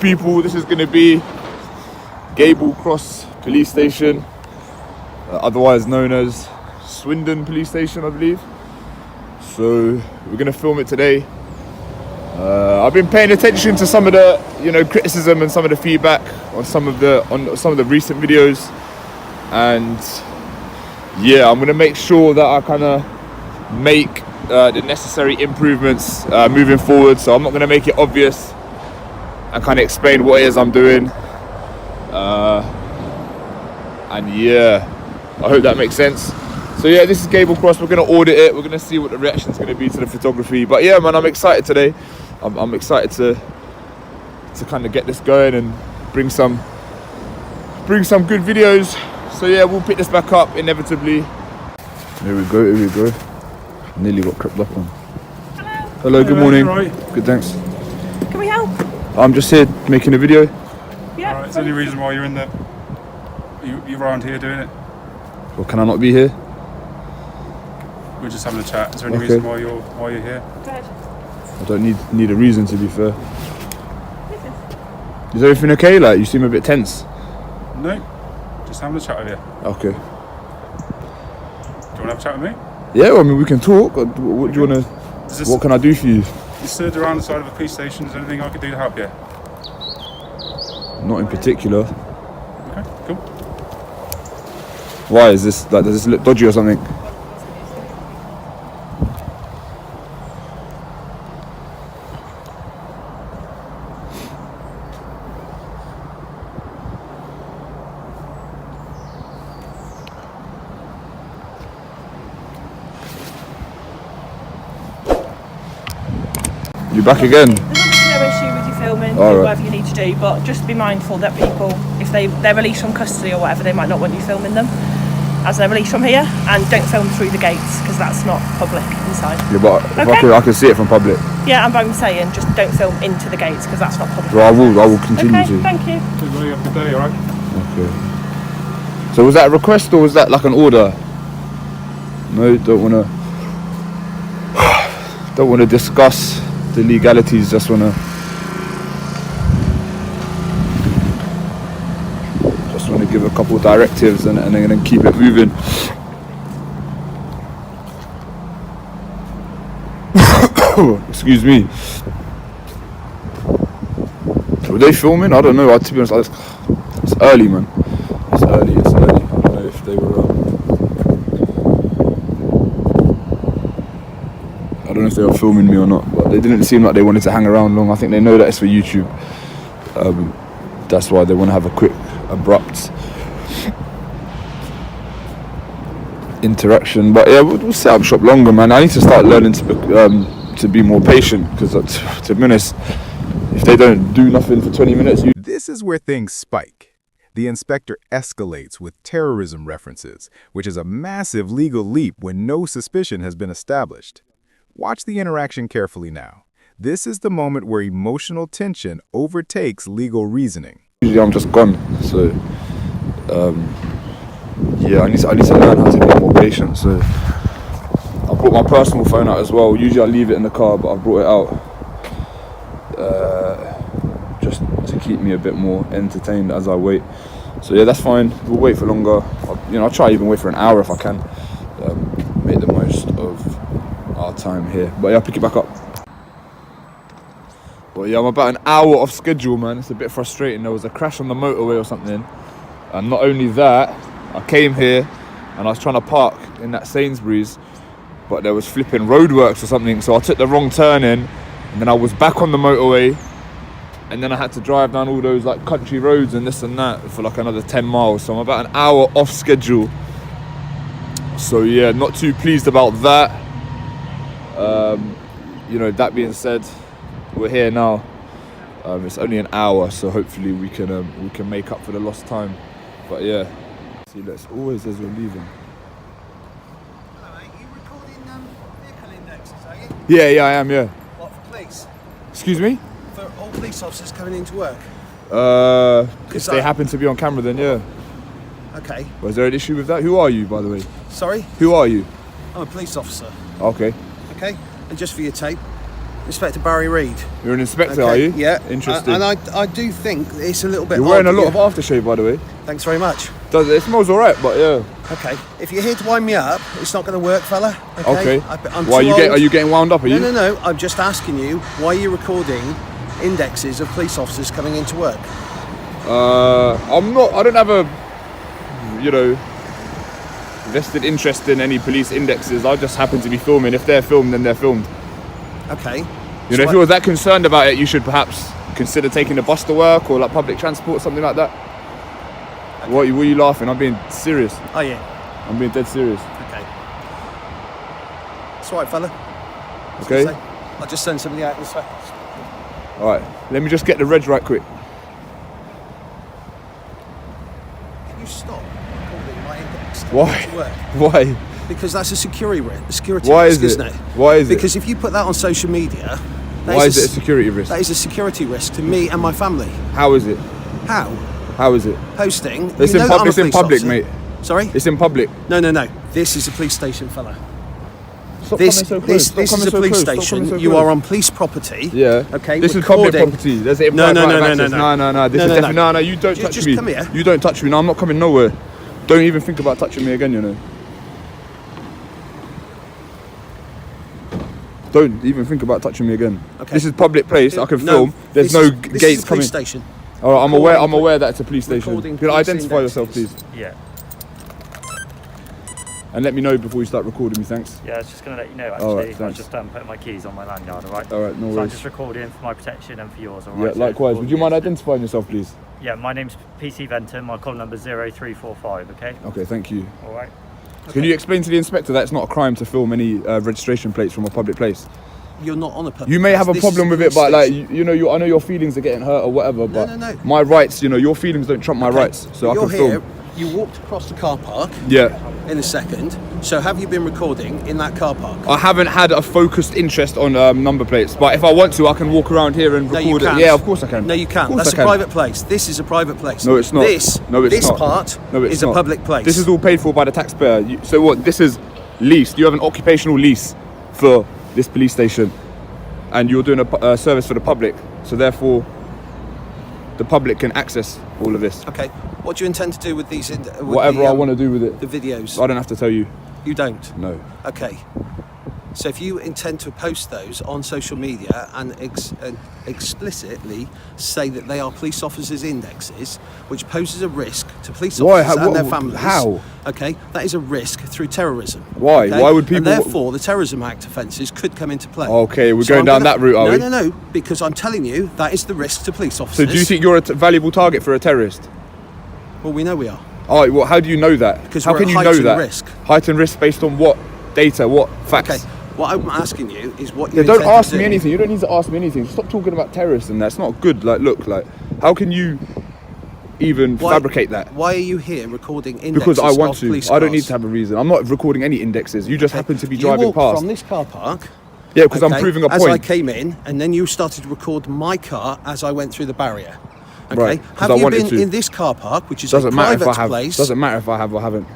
People, this is going to be Gable Cross Police Station, otherwise known as Swindon Police Station, I believe. So we're going to film it today. I've been paying attention to some of the, criticism and some of the feedback on some of the recent videos, and yeah, I'm going to make sure that I kind of make the necessary improvements moving forward. So I'm not going to make it obvious and kind of explain what it is I'm doing. And yeah, I hope that makes sense. So yeah, this is Gable Cross. We're going to audit it. We're going to see what the reaction is going to be to the photography. But yeah, man, I'm excited today. I'm excited to kind of get this going and bring some good videos. So yeah, we'll pick this back up inevitably. Here we go. Nearly got crept up on. Hello, good morning. Right. Good, thanks. Can we help? I'm just here making a video. Yeah. Alright, is there any reason why you're you're around here doing it? Well, can I not be here? We're just having a chat. Is there any Okay. reason why you're here? Go ahead. I don't need a reason, to be fair. Is everything okay? Like, you seem a bit tense. No, just having a chat with you. Okay. Do you want to have a chat with me? Yeah, well, I mean, we can talk. What do you want to... What can I do for you? You stood around the side of a police station. Is there anything I could do to help you? Not in particular. Okay, cool. Why is this, like, does this look dodgy or something? You back again? There's obviously no issue with you filming, do Alright. whatever you need to do, but just be mindful that people, if they're released from custody or whatever, they might not want you filming them as they're released from here, and don't film through the gates because that's not public inside. Yeah, but if Okay. I can see it from public. Yeah, and I'm saying just don't film into the gates because that's not public. Well, I will continue Okay, to. thank you. Good morning, have a good day, alright? Okay. So was that a request or was that like an order? No, don't wanna discuss the legalities, just wanna give a couple of directives and then keep it moving. Excuse me. Were they filming? I don't know. To be honest, it's early, man. It's early. I don't know if they were. I don't know if they were filming me or not, but they didn't seem like they wanted to hang around long. I think they know that it's for YouTube. That's why they want to have a quick, abrupt interaction. But yeah, we'll set up shop longer, man. I need to start learning to be more patient, because to be honest, if they don't do nothing for 20 minutes, This is where things spike. The inspector escalates with terrorism references, which is a massive legal leap when no suspicion has been established. Watch the interaction carefully now. This is the moment where emotional tension overtakes legal reasoning. usually I'm just gone. So yeah, I need to learn how to be more patient. So I brought my personal phone out as well. Usually I leave it in the car, but I brought it out just to keep me a bit more entertained as I wait. So yeah, that's fine. We'll wait for longer. I'll try even wait for an hour if I can. Make the most of our time here. But yeah, I'll pick it back up. But yeah, I'm about an hour off schedule, man. It's a bit frustrating. There was a crash on the motorway or something. And not only that, I came here and I was trying to park in that Sainsbury's, but there was flipping roadworks or something. So I took the wrong turn in, and then I was back on the motorway, and then I had to drive down all those like country roads and this and that for like another 10 miles. So I'm about an hour off schedule. So yeah, not too pleased about that. That being said, we're here now. It's only an hour, so hopefully we can make up for the lost time. But yeah, see, that's always as we're leaving. Hello mate, you recording vehicle indexes, are you? Yeah, I am, yeah. What, for police? Excuse me? For all police officers coming into work? If they happen to be on camera, then yeah. Okay. Was there an issue with that? Who are you, by the way? Sorry? Who are you? I'm a police officer. Okay. Okay? And just for your tape, Inspector Barry Reid. You're an inspector, Okay, are you? Yeah. Interesting. And I do think it's a little bit. You're wearing a odd, lot yeah. of aftershave, by the way. Thanks very much. It smells alright, but yeah. Okay. If you're here to wind me up, it's not going to work, fella. Okay. I'm Why too are old. you getting wound up? Are you? No. I'm just asking you why you're recording indexes of police officers coming into work. I'm not. I don't have a, vested interest in any police indexes. I just happen to be filming. If they're filmed, then they're filmed. Okay. If you were that concerned about it, you should perhaps consider taking the bus to work or like public transport, something like that. Okay. What are you laughing? I'm being serious. Oh yeah. I'm being dead serious. Okay. It's all right, fella. Okay. I'll just send somebody out this way. All right. Let me just get the reg right quick. Can you stop recording my index? Why? To work? Why? Because that's a security risk, Why risk, is isn't it? it? Why is it? Because if you put that on social media, Why is it a security risk? That is a security risk to me and my family. How is it? How? How is it? Posting. It's in public, officer. mate. Sorry? It's in public. No. This is a police station, fella. Stop This coming so close. is a police station. You are on police property. Yeah. Okay. This is public property. There's a No. No. This is definitely no. You don't touch Just me. come here. You don't touch me. No, I'm not coming nowhere. Don't even think about touching me again. Don't even think about touching me again. Okay. This is public place. I can film. There's this no is gates a coming. police station. All right. I'm aware that it's a police station. Recording Can you police identify yourself, please? indexes. Yeah. And let me know before you start recording me. Thanks. Yeah, I was just going to let you know, All right, actually. I was thanks. just putting my keys on my lanyard, all right? All right. No So I'm worries. just recording for my protection and for yours, all Yeah. right? So Likewise. for Would you mind years. identifying yourself, please? Yeah, my name's PC Venton. My call number's 0345, okay? Okay. Thank you. All right. Can you explain to the inspector that it's not a crime to film any registration plates from a public place? You're not on a public You may place. have a This problem is with a it, but like police I know your feelings are getting hurt or whatever. But no. my rights, your feelings don't trump my rights, so I You're can here. film. You walked across the car park Yeah, in a second. So have you been recording in that car park? I haven't had a focused interest on number plates, but if I want to, I can walk around here and No, you record it. can't. Yeah, of course I can. No, you Of can't. course That's I a can. private place. This is a private place. No, it's not. This not. part No, it's is not. a public place. This is all paid for by the taxpayer. So what? This is leased. You have an occupational lease for this police station, and you're doing a service for the public. So therefore, the public can access all of this. Okay. What do you intend to do with these? Whatever I want to do with it. The videos. I don't have to tell you. You don't. No. Okay. So if you intend to post those on social media and explicitly say that they are police officers' indexes, which poses a risk to police Why? officers and their families. How? Okay, that is a risk through terrorism. Why? Okay? Why would people? And therefore, the Terrorism Act offences could come into play. Okay, we're So going I'm down gonna- that route, are we? No, because I'm telling you that is the risk to police So officers. do you think you're a valuable target for a terrorist? Well, we know we are. Oh, well, how do you know that? Because how we're can at you know heightened that? risk. Heightened risk based on what data? What facts? Okay. What I'm asking you is what you Yeah, don't intend to ask me do. anything. You don't need to ask me anything. Stop talking about terrorists and that's not good. Like, look, like, how can you even fabricate that? Why are you here recording indexes Because I want of to. police I don't cars? need to have a reason. I'm not recording any indexes. You just happen to be You driving walked past. from this car park. Yeah, because I'm proving a As I point. came in, and then you started to record my car as I went through the barrier. Okay. Right, 'cause Have I you wanted been to. in this car park, which is Doesn't a matter if private I have. place? Doesn't matter if I have or haven't.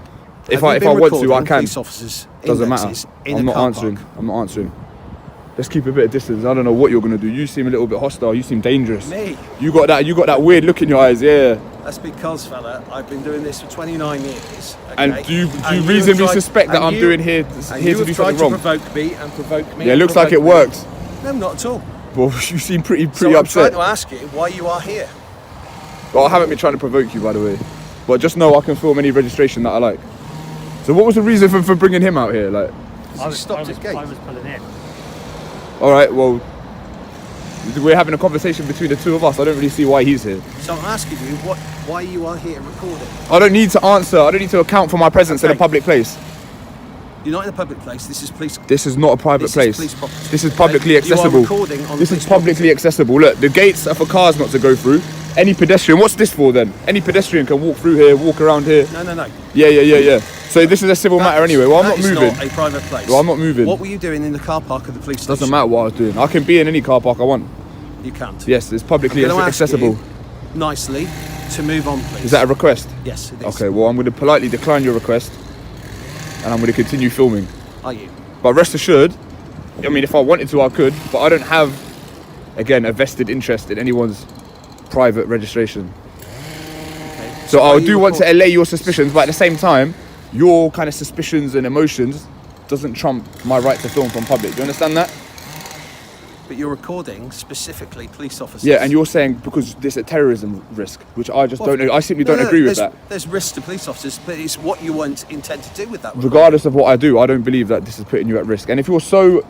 If Have I you been want to, I recording can. Police officers' Doesn't matter. indexes in I'm a not car answering. park? I'm not answering. Let's keep a bit of distance. I don't know what you're gonna do. You seem a little bit hostile. You seem dangerous. Me? You got that weird look in your eyes. Yeah. That's because, fella, I've been doing this for 29 years. Okay? And do you have reasonably tried- suspect that and I'm you- doing here and to you do have something tried wrong? to provoke me and provoke me. Yeah, it and looks like it provoke me. worked. No, not at all. Well, you seem pretty So I'm upset. trying to ask you why you are here. Well, I haven't been trying to provoke you, by the way. But just know I can film any registration that I like. So what was the reason for bringing him out here? Like, stopped at gate. I was pulling in. all right, well, we're having a conversation between the two of us. I don't really see why he's here. So I'm asking you why you are here recording. I don't need to answer. I don't need to account for my presence in a Okay. public place. You're not in a public place. This is police. This is not a private This is place. police property, This is okay? publicly You are accessible. recording on This police is publicly property. accessible. Look, the gates are for cars not to go through. Any pedestrian, what's this for then? Any pedestrian can walk through here, walk around here. No. Yeah. So this is a civil matter anyway. Well, I'm not moving. It's not a private place. Well, I'm not moving. What were you doing in the car park of the police station? Doesn't matter what I was doing. I can be in any car park I want. You can't. Yes, it's publicly I'm gonna ask accessible. you nicely to move on, please. Is that a request? Yes, it is. Okay, well, I'm going to politely decline your request and I'm going to continue filming. Are you? But rest assured, I mean, if I wanted to, I could, but I don't have, again, a vested interest in anyone's private registration. Okay. So I do want to record- allay your suspicions, but at the same time, your kind of suspicions and emotions doesn't trump my right to film from public. Do you understand that? But you're recording specifically police officers. Yeah, and you're saying because there's a terrorism risk, which I just don't know. I simply don't No, agree with there's- that. There's risks to police officers, but it's what you want intend to do with that. Regardless of what I do, I don't believe that this is putting you at risk. And if you're so,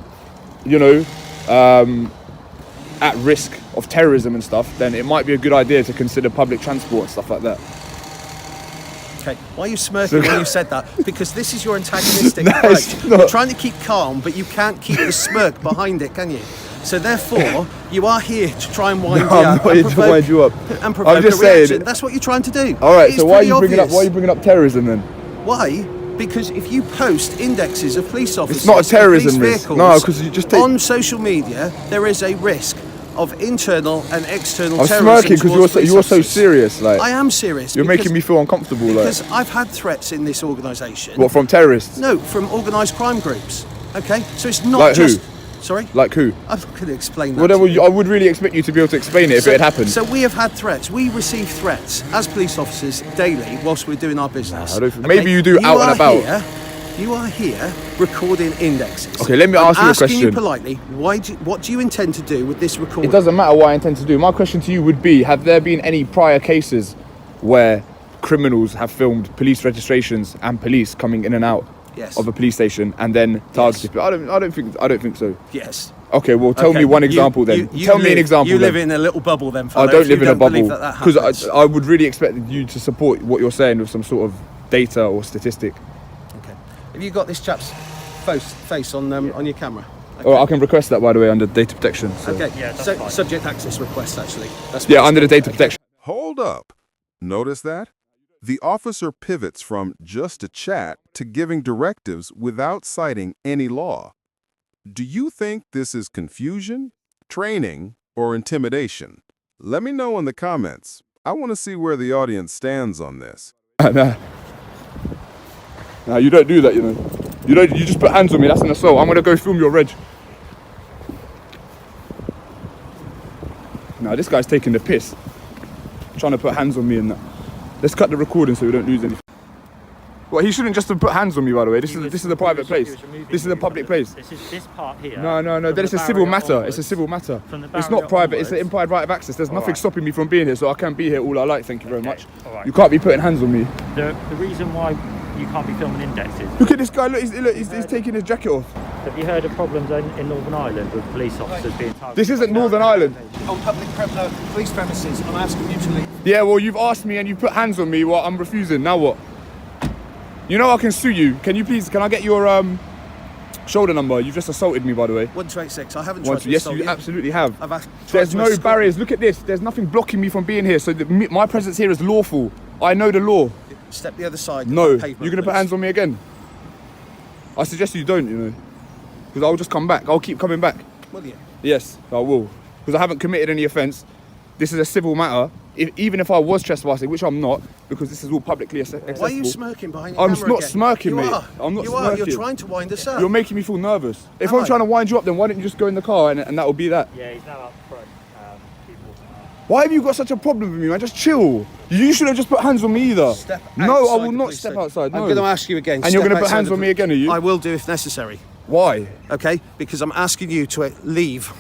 at risk of terrorism and stuff, then it might be a good idea to consider public transport and stuff like that. Okay. Why are you smirking when you said that? Because this is your antagonistic No, approach. it's not. You're trying to keep calm, but you can't keep the smirk behind it, can you? So therefore, you are here to try and wind No, me I'm up not and here to wind you up. and provoke I'm just a reaction. saying- That's what you're trying to do. All right, It's so why are pretty you bringing up? obvious. Why are you bringing up terrorism then? Why? Because if you post indexes of police officers, not a and terrorism police risk. vehicles No, 'cause you just take- on social media, there is a risk of internal and external I'm terrorism. smirking because towards police you're so officers. serious. Like I am serious. you're because- making me feel uncomfortable. Like Because I've had threats in this organisation. what, from terrorists? No, from organised crime groups. Okay, so it's not Like who? just. Sorry, Like who? I'm not going to explain that. Whatever. to you. I would really expect you to be able to explain it if it had happened. So we have had threats. We receive threats as police officers daily whilst we're doing our business. I don't think- maybe you do out and are about. You are here recording indexes. Okay, let me I'm ask you a asking you question. politely. What do you intend to do with this recording? It doesn't matter what I intend to do. My question to you would be: have there been any prior cases where criminals have filmed police registrations and police coming in and out Yes. of a police station and then targeted? But I don't think so. Yes. Okay, well, tell Okay, me one you- example then. you Tell me an live- example. You live then. in a little bubble then, I fella, don't if live you in a believe bubble that because happens. I would really expect you to support what you're saying with some sort of data or statistic. Okay. Have you got this chap's face on your camera? Okay. Or I can request that, by the way, under data protection. So. Okay. Yeah, that's so fine. subject access request actually. That's Yeah, what under the it's data called. protection. Hold up. Notice that? The officer pivots from just a chat to giving directives without citing any law. Do you think this is confusion, training, or intimidation? Let me know in the comments. I want to see where the audience stands on this. Nah, you don't do that, you know. You just put hands on me, that's an assault. I'm gonna go film your reg. Nah, this guy's taking the piss. Trying to put hands on me and that. Let's cut the recording so we don't lose anything. Well, he shouldn't just have put hands on me, by the way. This is a private place. This is a public place. This is this part here. No, from that is the a civil barrier matter. onwards. It's a civil matter. From the It's barrier not private, it's an onwards. implied right of access. There's nothing Alright. stopping me from being here, so I can be here all I like, thank you very Okay, much. alright. You can't be putting hands on me. The reason why you can't be filming indexes. Look at this guy, look, he's taking his jacket off. Have you heard of problems in Northern Ireland with police officers being targeted? This isn't Northern Ireland. On public police premises, I'm asking you to leave. Yeah, well, you've asked me and you put hands on me. Well, I'm refusing. Now what? You know I can sue you. Can I get your shoulder number? You've just assaulted me, by the way. 1286. I haven't tried to Yes, assault you you. absolutely have. I've tried There's to no escort barriers. Look at this. There's nothing blocking me from being here. So my presence here is lawful. I know the law. you. Step the other side. No, of the pavement, you're gonna put please. hands on me again. I suggest you don't. You know, because I'll just come back. I'll keep coming back. Will you? Yes, I will. Because I haven't committed any offence. This is a civil matter. Even if I was trespassing, which I'm not, because this is all publicly accessible. Why are you smirking behind your I'm camera not again? smirking, you mate. Are. I'm not you smirking. are. You're trying to wind us up. You're making me feel nervous. If Am I'm I? trying to wind you up, then why don't you just go in the car and that'll be that? Yeah, he's now up front. Keep walking out. Why have you got such a problem with me, man? Just chill. You shouldn't have just put hands on me either. Step No, I outside will the not police step station. outside. No. I'm going to ask you again. And you're step going to put outside hands the on me poli- again, are you? I will do if necessary. Why? Okay? Because I'm asking you to leave.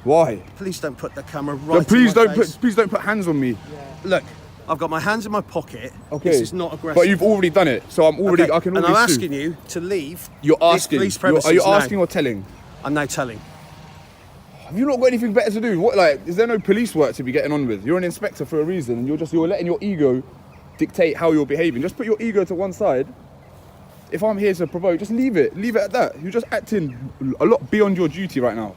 Why? Please don't put the camera No, right. please in my don't face. please don't put hands on me. Look, I've got my hands in my pocket. Okay. This is not aggressive. But you've already done it, so I'm already. Okay, I can and already I'm sue. asking you to leave. You're this asking. police premises Are you now. asking or telling? I'm now telling. Have you not got anything better to do? What, like, is there no police work to be getting on with? You're an inspector for a reason, and you're letting your ego dictate how you're behaving. Just put your ego to one side. If I'm here to provoke, just leave it. Leave it at that. You're just acting a lot beyond your duty right now.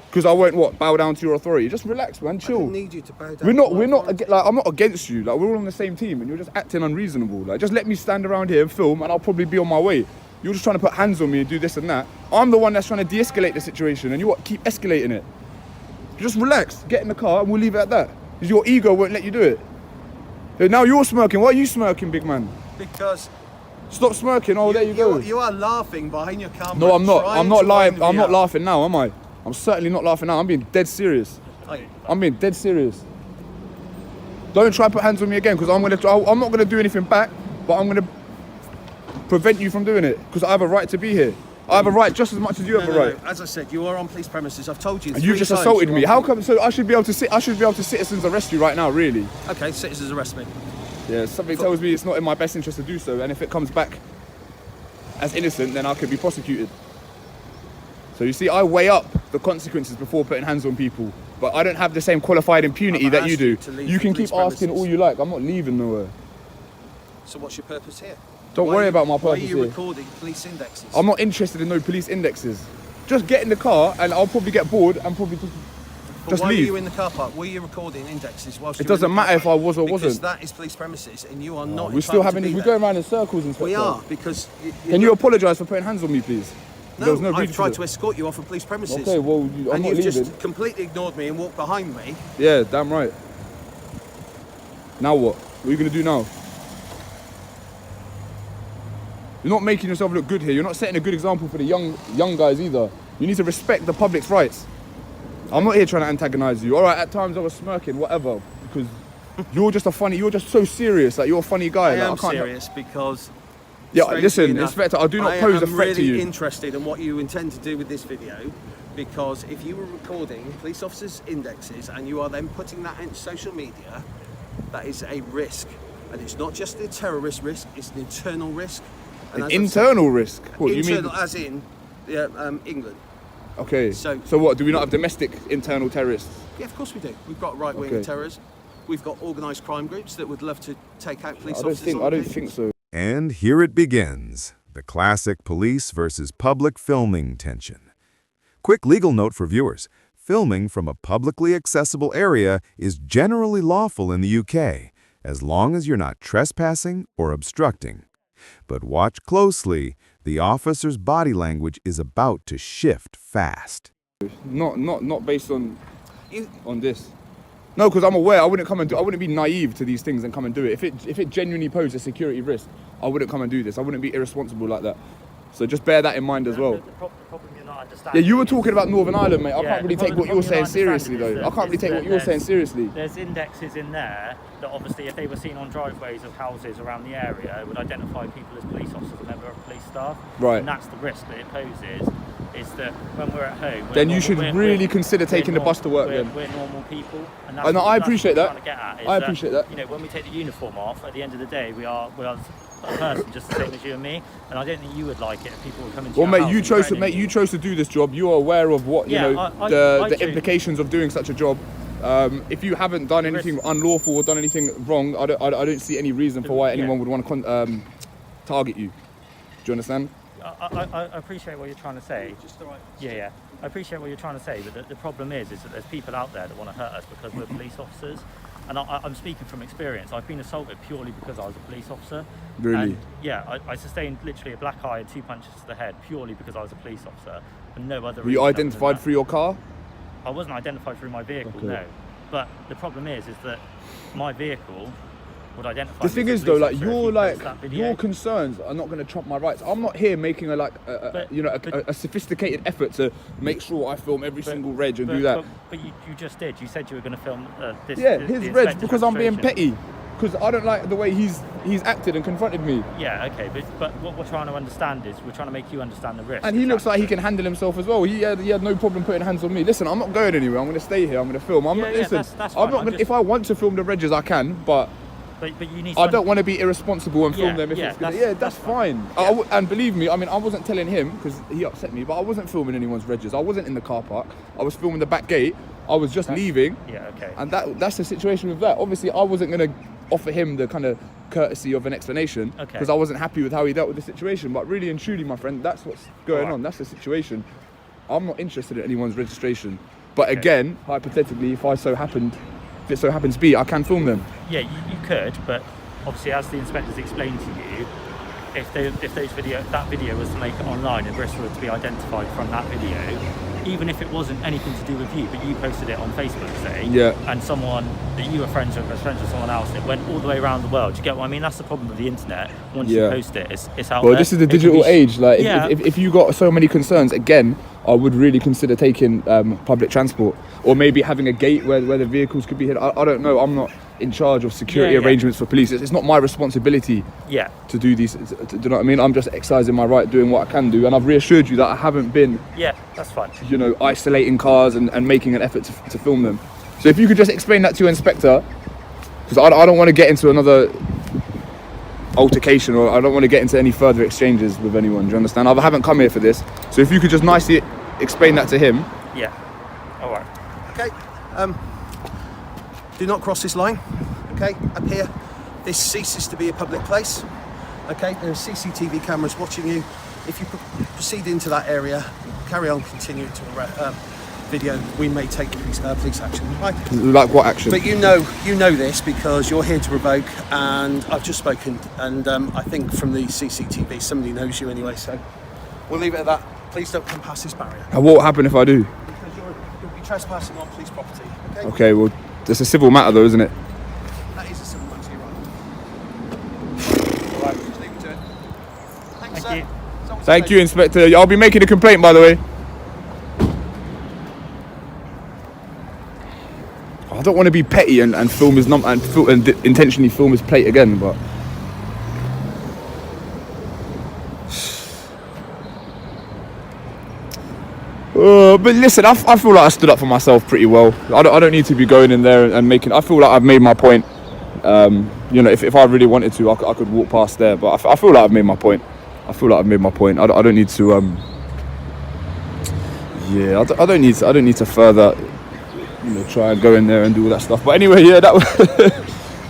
Because I won't bow down to your authority. Just relax, man. I Chill. don't need you to bow down. We're not. to my authority. Like, I'm not against you. Like, we're all on the same team, and you're just acting unreasonable. Like, just let me stand around here and film, and I'll probably be on my way. You're just trying to put hands on me and do this and that. I'm the one that's trying to de-escalate the situation, and you keep escalating it. Just relax. Get in the car, and we'll leave it at that. Because your ego won't let you do it. Now you're smirking. Why are you smirking, big man? Because Stop smirking. Oh, there you go. You are laughing behind your camera. No, I'm not. trying I'm not to lying. wind I'm me not up. laughing now, am I? I'm certainly not laughing now. I'm being dead serious. Hey, I'm being dead serious. Don't try to put hands on me again, because I'm not gonna do anything back, but I'm gonna prevent you from doing it, because I have a right to be here. I have a right just as much as you have a right. No. As I said, you are on police premises. I've told you. And you just assaulted me. How come? So I should be able to citizens arrest you right now, really? Okay, citizens arrest me. Yeah, something tells me it's not in my best interest to do so, and if it comes back as innocent, then I could be prosecuted. So you see, I weigh up the consequences before putting hands on people, but I don't have the same qualified impunity I've that you asked do. you to leave You the can police keep asking premises. all you like. I'm not leaving nowhere. So what's your purpose here? Don't Why worry are you- about my Why are purpose you here. recording police indexes? I'm not interested in no police indexes. Just get in the car, and I'll probably get bored and probably just why leave. were you in the car park? Were you recording indexes whilst It you were in doesn't the car matter if park? I was or Because wasn't. that is police premises, and you are not. We're still entitled having to this. be We're there. going around in circles, Inspector. We are because. Can you apologise for putting hands on me, please? No, There was no I've reason tried to to escort you off of police premises. Okay, well, I'm and not you've leaving. just completely ignored me and walked behind me. Yeah, damn right. Now what? What are you going to do now? You're not making yourself look good here. You're not setting a good example for the young guys either. You need to respect the public's rights. I'm not here trying to antagonise you. All right, at times I was smirking, whatever, because you're just so serious. Like, you're a funny guy. I like, am can't help- serious because. Yeah, strangely listen, enough, Inspector, I do not pose a threat to I'm you. really interested in what you intend to do with this video, because if you were recording police officers' indexes and you are then putting that into social media, that is a risk. And it's not just a terrorist risk, it's an internal risk. And An as I've said- internal risk? What, you internal, mean? as in England. Okay, So- so what, do we not have domestic internal terrorists? Yeah, of course we do. We've got right-wing Okay. terrorists. We've got organised crime groups that would love to take out police I don't officers. think, on I don't occasion. think so. And here it begins, the classic police versus public filming tension. Quick legal note for viewers. Filming from a publicly accessible area is generally lawful in the UK, as long as you're not trespassing or obstructing. But watch closely, the officer's body language is about to shift fast. Not based on You- this. No, because I'm aware. I wouldn't be naive to these things and come and do it. If it genuinely posed a security risk, I wouldn't come and do this. I wouldn't be irresponsible like that. So just bear that in mind as well. The problem you're not understanding. Yeah, you were talking about Northern Ireland, mate. I Yeah, can't really the take problem- what you're the saying problem you're not seriously, understanding though. is I can't really that- take is what that you're saying seriously. There's indexes in there that obviously, if they were seen on driveways of houses around the area, would identify people as police officers, a member of police staff. Right. And that's the risk that it poses. Is that when we're at home, Then you should really consider taking the bus to work then. We're normal people, and I know, I appreciate what that. we're trying to get at, is I appreciate that. You know, when we take the uniform off, at the end of the day, we are a person just the same as you and me. And I don't think you would like it if people were coming to Well, your mate, house you and chose to threatening you. you chose to do this job. You are aware of what Yeah, I the do. implications of doing such a job. If you haven't done anything unlawful or done anything wrong, I don't see any reason for why anyone would want to target you. Do you understand? I appreciate what you're trying to say. Yeah. I appreciate what you're trying to say, but the problem is that there's people out there that want to hurt us because we're police officers. And I'm speaking from experience. I've been assaulted purely because I was a police officer. Really? And yeah, I sustained literally a black eye and 2 punches to the head purely because I was a police officer, and no other Were reason you other than identified that. through your car? I wasn't identified through my vehicle, Okay. no. But the problem is that my vehicle would identify. The me thing as is a though, police like officer you're if you like post that video. your concerns are not going to trump my rights. I'm not here making a sophisticated effort to make sure I film every single reg and do that. But you just did. You said you were going to film this. Yeah, the his reg inspector's because I'm being registration. petty. Because I don't like the way he's acted and confronted me. Yeah, okay, but what we're trying to understand is we're trying to make you understand the risk. And he looks like he Exactly. can handle himself as well. He had no problem putting hands on me. Listen, I'm not going anywhere. I'm going to stay here. I'm going to film. I'm not. Yeah, Listen, that's I'm fine. not. I'm Gonna, just- if I want to film the regs, I can. But But you need. To I don't want to be irresponsible and film Yeah, them. If yeah, it's gonna, that's- yeah, that's that's fine. Yeah. And believe me, I mean, I wasn't telling him because he upset me. But I wasn't filming anyone's regs. I wasn't in the car park. I was filming the back gate. I was just leaving. Yeah, okay. And that's the situation with that. Obviously, I wasn't going to offer him the kind of courtesy of an explanation Okay. because I wasn't happy with how he dealt with the situation. But really and truly, my friend, that's what's going Alright. on. That's the situation. I'm not interested in anyone's registration. But again, hypothetically, if it so happens to be, I can film them. Yeah, you could, but obviously, as the inspectors explained to you, if that video was to make it online and Bristol were to be identified from that video, even if it wasn't anything to do with you, but you posted it on Facebook, say, Yeah. and someone that you were friends with was friends with someone else, it went all the way around the world. Do you get what I mean? That's the problem with the internet. Once you post it, it's out Well, there. this is the It can digital be age. Like, Yeah. if you got so many concerns, again, I would really consider taking public transport, or maybe having a gate where the vehicles could be hit. I don't know. I'm not in charge of security Yeah, yeah. arrangements for police. It's not my responsibility Yeah. to do these. Do you know what I mean? I'm just exercising my right, doing what I can do, and I've reassured you that I haven't been, Yeah, that's fine. you know, isolating cars and making an effort to film them. So if you could just explain that to your inspector, because I don't want to get into another altercation, or I don't want to get into any further exchanges with anyone. Do you understand? I haven't come here for this. So if you could just nicely explain that to him. Yeah. All right. Okay. Do not cross this line. Okay. Up here, this ceases to be a public place. Okay. There are CCTV cameras watching you. If you proceed into that area, carry on continuing to video, we may take police action. Right. Like what action? But you know this because you're here to revoke, and I've just spoken, and I think from the CCTV somebody knows you anyway. So we'll leave it at that. Please don't come past this barrier. And what will happen if I do? Because you'll be trespassing on police property. Okay. Okay, well, it's a civil matter though, isn't it? That is a civil matter, you're right. All right, just leave it to it. Thanks, Thank you. It's always a Thank pleasure. you, Inspector. I'll be making a complaint, by the way. I don't want to be petty and film his intentionally film his plate again, but but listen, I feel like I stood up for myself pretty well. I don't need to be going in there and making. I feel like I've made my point. You know, if I really wanted to, I could walk past there. But I feel like I've made my point. I don't need to. Yeah, I don't need to further, you know, try and go in there and do all that stuff. But anyway, yeah, that was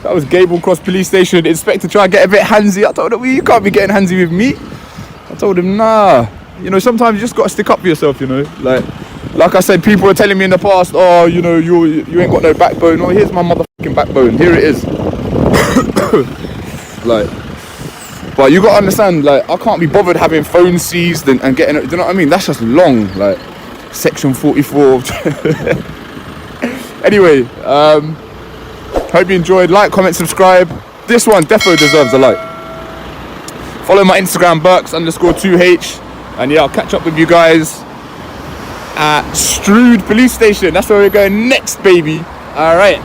that was Gable Cross Police Station. Inspector tried to get a bit handsy. I told him, well, you can't be getting handsy with me. I told him, nah. You know, sometimes you just got to stick up for yourself, you know. Like I said, people were telling me in the past, oh, you know, you ain't got no backbone. Oh, here's my motherfucking backbone. Here it is. But you got to understand, I can't be bothered having phones seized and getting, do you know what I mean? That's just long, Section 44. Anyway, hope you enjoyed. Like, comment, subscribe. This one defo deserves a like. Follow my Instagram, Burks_2H. And yeah, I'll catch up with you guys at Strood Police Station. That's where we're going next, baby. All right.